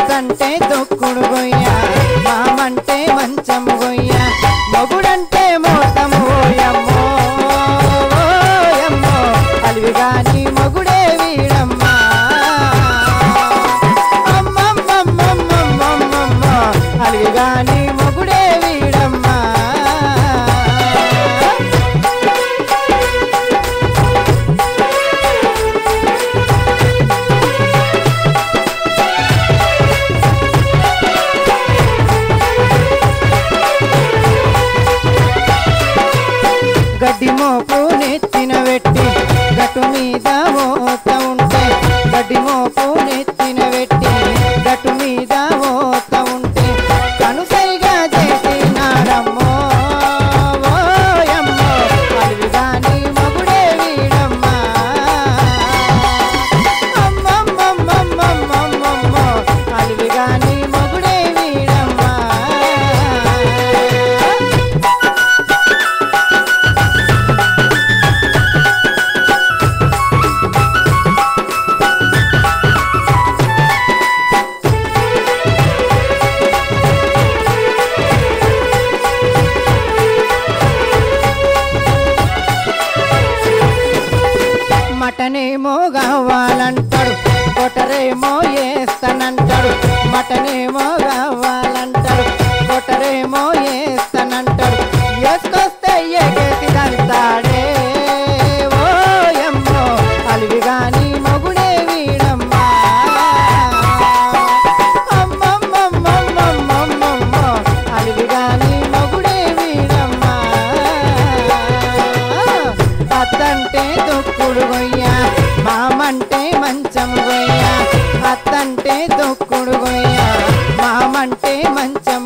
అత్తంటే దొక్కుడు గొయ్య మామంటే మంచం గొయ్య మొగుడంటే మోసం ఓయమ్మో ఓయమ్మో అలివి గాని మొగుడే వీడమ్మా అమ్మమ్మమ్మమ్మమ్మమ్మ అలివి గాని మొగుడే వీడమ్మా గడ్డి మోపు నెత్తిన పెట్టి గట్టు మీద మోత ఉంటే గడ్డి మోపు నెత్తిన పెట్టి గట్టు మీద మోత ఉంటే కనుసరిగా చేసినారమ్మో ఓయమ్మో అలివి గాని మొగుడే వీడమ్మా అమ్మమ్మమ్మమ్మమ్మమ్మో అలివి గాని మొగుడే వీడమ్మా మటనేమో కావాలంటాడు కొటరేమో వేస్తానంటాడు మటనేమో కావాలంటాడు కొటరేమో వేస్తానంటాడు వేసుకొస్తే ఎగేసిదంతాడే ఓయమ్మో అలివి గాని మొగుడే వీడమ్మా అమ్మమ్మమ్మమ్మమ్మమ్మో అలివి గాని మొగుడే వీడమ్మా అత్తంటే దొక్కుడు గొయ్య మామంటే మంచం గొయ్య అత్తంటే దొక్కుడు గొయ్య మామంటే మంచం